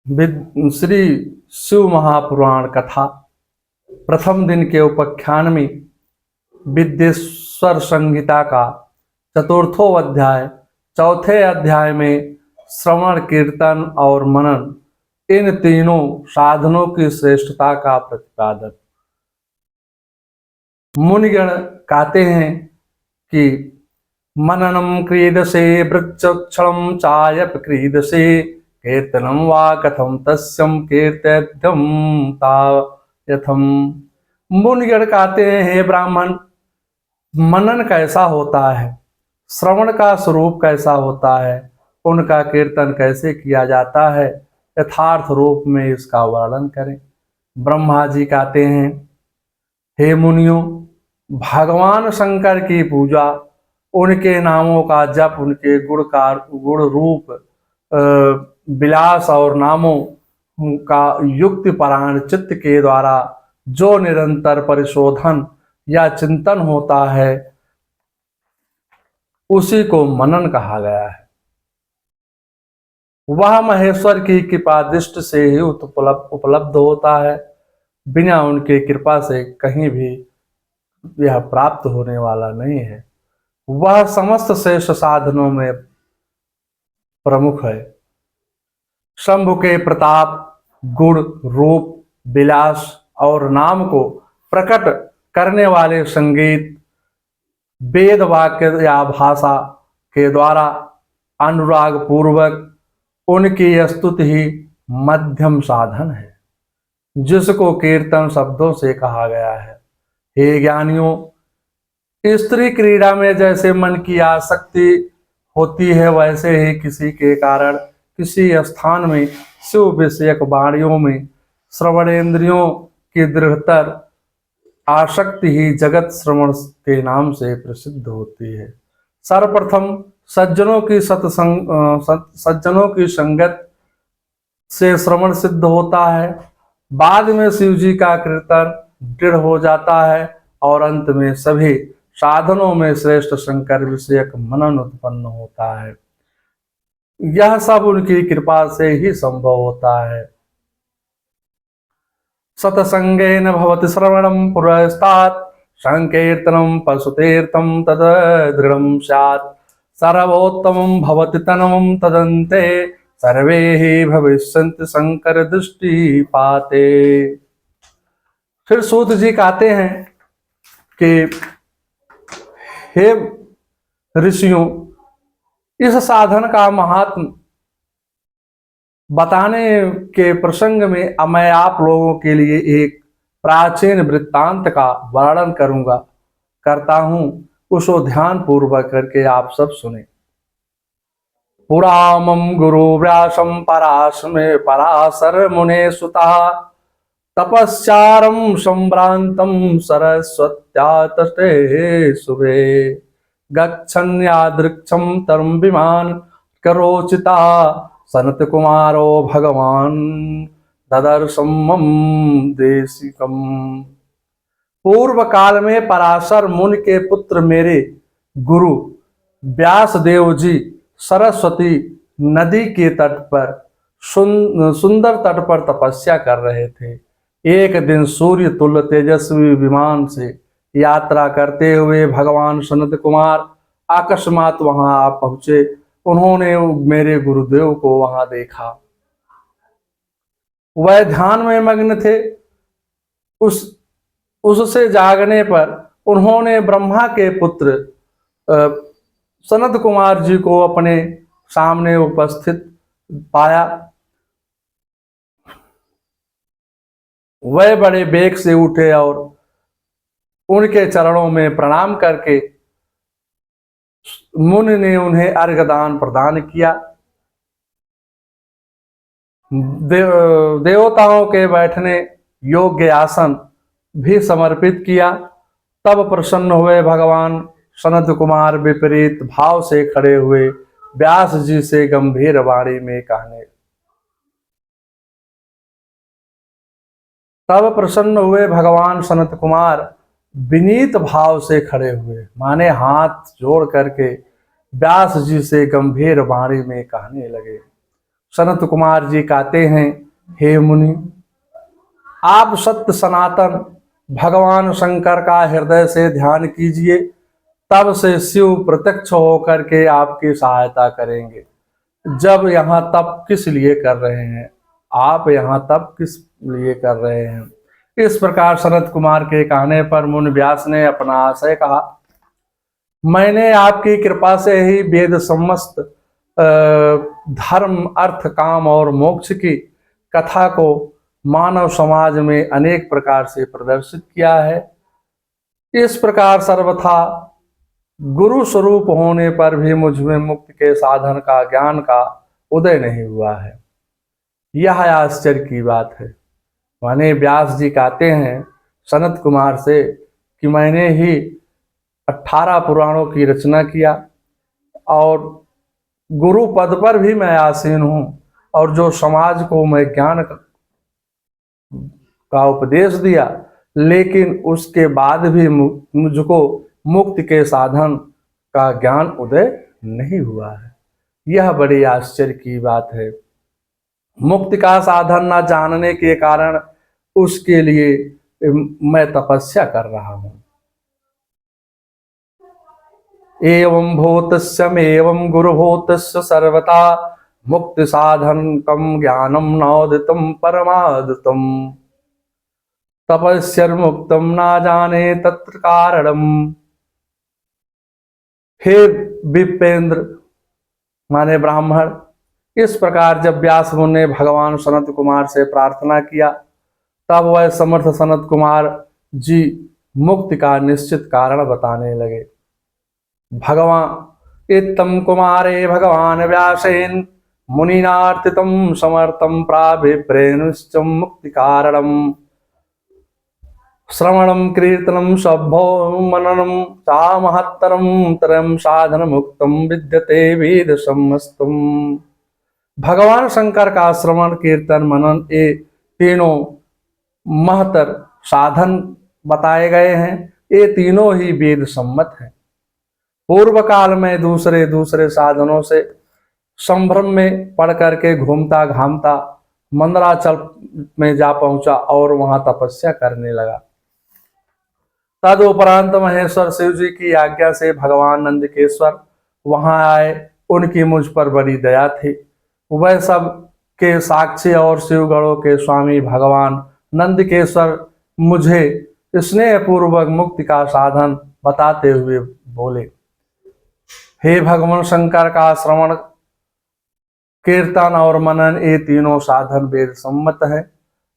श्री शिव महापुराण कथा प्रथम दिन के उपाख्यान में विद्येश्वर संहिता का चतुर्थो अध्याय, चौथे अध्याय में श्रवण, कीर्तन और मनन, इन तीनों साधनों की श्रेष्ठता का प्रतिपादन। मुनिगण कहते हैं कि मननम क्रीडसे वृक्षक्षणम चायप क्रीडसे कीर्तनम वा कथम तस्यम कीर्त्यम तायथम। मुनिगण कहते हैं, हे ब्राह्मण, मनन कैसा होता है, श्रवण का स्वरूप कैसा होता है, उनका कीर्तन कैसे किया जाता है, यथार्थ रूप में इसका वर्णन करें। ब्रह्मा जी कहते हैं, हे मुनियों, भगवान शंकर की पूजा, उनके नामों का जप, उनके गुण रूप विलास और नामों का युक्ति परायण चित्त के द्वारा जो निरंतर परिशोधन या चिंतन होता है, उसी को मनन कहा गया है। वह महेश्वर की कृपा दृष्टि से ही उपलब्ध होता है, बिना उनके कृपा से कहीं भी यह प्राप्त होने वाला नहीं है। वह समस्त श्रेष्ठ साधनों में प्रमुख है। शंभु के प्रताप, गुण, रूप, विलास और नाम को प्रकट करने वाले संगीत, वेद वाक्य या भाषा के द्वारा अनुराग पूर्वक उनकी स्तुति ही मध्यम साधन है, जिसको कीर्तन शब्दों से कहा गया है। हे ज्ञानियों, स्त्री क्रीड़ा में जैसे मन की आसक्ति होती है, वैसे ही किसी के कारण किसी स्थान में शिव विषयक वाणियों में श्रवणेन्द्रियों की दृढ़तर आसक्ति ही जगत श्रवण के नाम से प्रसिद्ध होती है। सर्वप्रथम सज्जनों की संगत से श्रवण सिद्ध होता है, बाद में शिव जी का कीर्तन दृढ़ हो जाता है और अंत में सभी साधनों में श्रेष्ठ शंकर विषयक मनन उत्पन्न होता है। यह सब उनकी कृपा से ही संभव होता है। सतसंगेन भवति श्रवणं पुरस्तात् संकीर्तनं पशुतीर्थं तद दृढ़ं स्यात् सर्वोत्तमं भवति तन्मं तदन्ते सर्वे ही भविष्यन्ति शंकर दृष्टि पाते। फिर सूत जी कहते हैं कि हे ऋषियों, इस साधन का महात्म बताने के प्रसंग में मैं आप लोगों के लिए एक प्राचीन वृत्तांत का वर्णन करता हूं, उसको ध्यान पूर्वक करके आप सब सुने। पुरामं गुरु व्यासं पराशर मुने सुता तपश्चारं संभ्रांतं सरस्वत्या तटे शुभे गच्छन्यादृक्षं तरं विमान करोचिता सनत कुमारो भगवान ददर्शमं देशिकम। पूर्व काल में पराशर मुनि के पुत्र मेरे गुरु व्यास देव जी सरस्वती नदी के तट पर सुंदर तट पर तपस्या कर रहे थे। एक दिन सूर्य तुल्य तेजस्वी विमान से यात्रा करते हुए भगवान सनत कुमार अकस्मात वहां आ पहुंचे। उन्होंने मेरे गुरुदेव को वहां देखा। वह ध्यान में मग्न थे। उससे जागने पर उन्होंने ब्रह्मा के पुत्र सनत कुमार जी को अपने सामने उपस्थित पाया। वह बड़े वेग से उठे और उनके चरणों में प्रणाम करके मुनि ने उन्हें अर्घदान प्रदान किया। देवताओं के बैठने योग्य आसन भी समर्पित किया। तब प्रसन्न हुए भगवान सनत कुमार विपरीत भाव से खड़े हुए व्यास जी से गंभीर वाणी में कहने तब प्रसन्न हुए भगवान सनत कुमार विनीत भाव से खड़े हुए, माने हाथ जोड़ करके व्यास जी से गंभीर वाणी में कहने लगे। सनत कुमार जी कहते हैं, हे मुनि, आप सत्य सनातन भगवान शंकर का हृदय से ध्यान कीजिए, तब से शिव प्रत्यक्ष होकर के आपकी सहायता करेंगे। जब यहाँ तप किस लिए कर रहे हैं आप, यहाँ तप किस लिए कर रहे हैं? इस प्रकार सनत कुमार के कहने पर मुनि व्यास ने अपना आशय कहा। मैंने आपकी कृपा से ही वेद समस्त धर्म, अर्थ, काम और मोक्ष की कथा को मानव समाज में अनेक प्रकार से प्रदर्शित किया है। इस प्रकार सर्वथा गुरु स्वरूप होने पर भी मुझ में मुक्ति के साधन का, ज्ञान का उदय नहीं हुआ है। यह आश्चर्य की बात है। माने व्यास जी कहते हैं सनत कुमार से कि मैंने ही 18 पुराणों की रचना किया और गुरु पद पर भी मैं आसीन हूँ, और जो समाज को मैं ज्ञान का उपदेश दिया, लेकिन उसके बाद भी मुझको मुक्ति के साधन का ज्ञान उदय नहीं हुआ है। यह बड़ी आश्चर्य की बात है। मुक्ति का साधन न जानने के कारण उसके लिए मैं तपस्या कर रहा हूं। एवं भूतस्यमेवं गुरुभूतस्य सर्वथा मुक्ति साधनकं ज्ञानम नवोदितं परमादितं तपस्यर्मुक्तं न जाने तत्र कारणम्। हे विपेंद्र माने ब्राह्मण, इस प्रकार जब व्यास मुनि ने भगवान सनत कुमार से प्रार्थना किया, तब वह समर्थ सनत कुमार जी मुक्ति का निश्चित कारण बताने लगे। भगवान इत्तम कुमारे भगवान व्यासेन मुनिनार्तितं समर्थं प्राभिप्रेणुश्च मुक्ति कारणम् श्रवणं कीर्तनं सभो मननं चा महत्तरं तरं साधन मुक्तं विद्यते वेद समस्तम्। भगवान शंकर का श्रवण, कीर्तन, मनन ये तीनों महत्तर साधन बताए गए हैं। ये तीनों ही वेद सम्मत हैं। पूर्व काल में दूसरे दूसरे साधनों से संभ्रम में पड़ करके घूमता घामता मंदराचल में जा पहुंचा और वहां तपस्या करने लगा। तदुपरांत महेश्वर शिव जी की आज्ञा से भगवान नंदकेश्वर वहां आए। उनकी मुझ पर बड़ी दया थी। वह सब के साक्षी और शिवगढ़ों के स्वामी भगवान नंदकेश्वर मुझे स्नेह पूर्वक मुक्ति का साधन बताते हुए बोले, हे भगवान शंकर का श्रवण, कीर्तन और मनन ये तीनों साधन वेद सम्मत है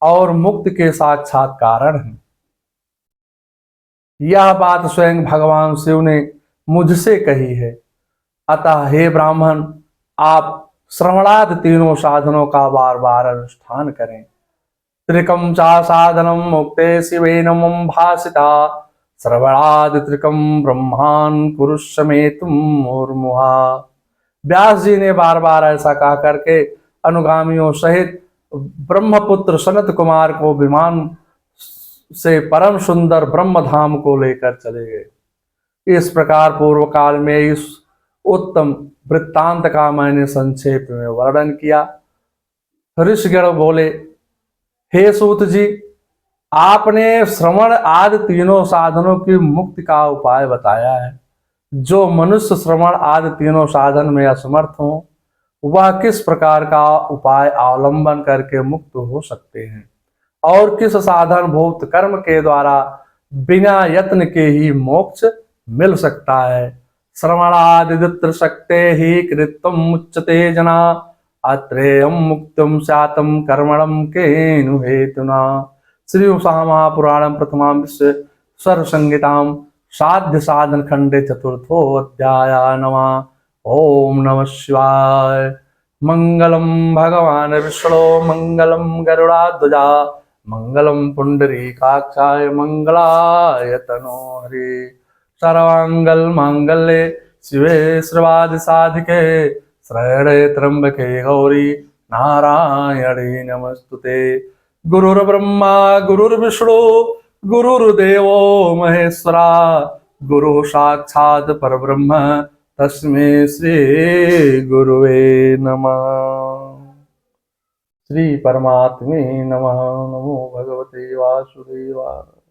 और मुक्ति के साक्षात कारण हैं। यह बात स्वयं भगवान शिव ने मुझसे कही है। अतः हे ब्राह्मण, आप श्रवणादि तीनों साधनों का बार बार अनुष्ठान करें। त्रिकम चा साधनम मुक्ते शिवेन मम भासिता श्रवणादि त्रिकम ब्रह्मान कुरुष्यमेतुम मुर्मुहा। व्यास जी ने बार बार ऐसा कहा करके अनुगामियों सहित ब्रह्मपुत्र सनत कुमार को विमान से परम सुंदर ब्रह्म धाम को लेकर चले गए। इस प्रकार पूर्व काल में इस उत्तम वृत्तांत का मैंने संक्षेप में वर्णन किया। ऋषिगण बोले, हे सूत जी, आपने श्रवण आदि तीनों साधनों की मुक्ति का उपाय बताया है। जो मनुष्य श्रवण आदि तीनों साधन में असमर्थ हो, वह किस प्रकार का उपाय अवलंबन करके मुक्त हो सकते हैं और किस साधन भूत कर्म के द्वारा बिना यत्न के ही मोक्ष मिल सकता है। श्रवणादित्र शक्ते ही कृतम मुच्यते जना अत्रेयम मुक्तम सातम कर्मणम केनु हेतुना। श्री उषा महापुराणम प्रथमा विश्व स्वर संहिताम साध्य साधन खंडे चतुर्थो अध्याय नमः। ओम नमः शिवाय। मंगलम भगवान विष्णु मंगलम गरुड़ाध्वजा मंगलम पुंडरीकाक्षाय मंगलाय तनोहरि। सर्वांगल मांगल्ये शिवे सर्वादि साधिके शरण्ये त्र्यंबके गौरी नारायणी नमस्तुते। गुरुर्ब्रह्मा गुरुर्विष्णु गुरुर्देवो महेश्वरा गुरु साक्षात् परब्रह्म तस्मै श्री गुरुवे नमः। श्री परमात्मे नमः। नमो भगवते वासुदेवाय।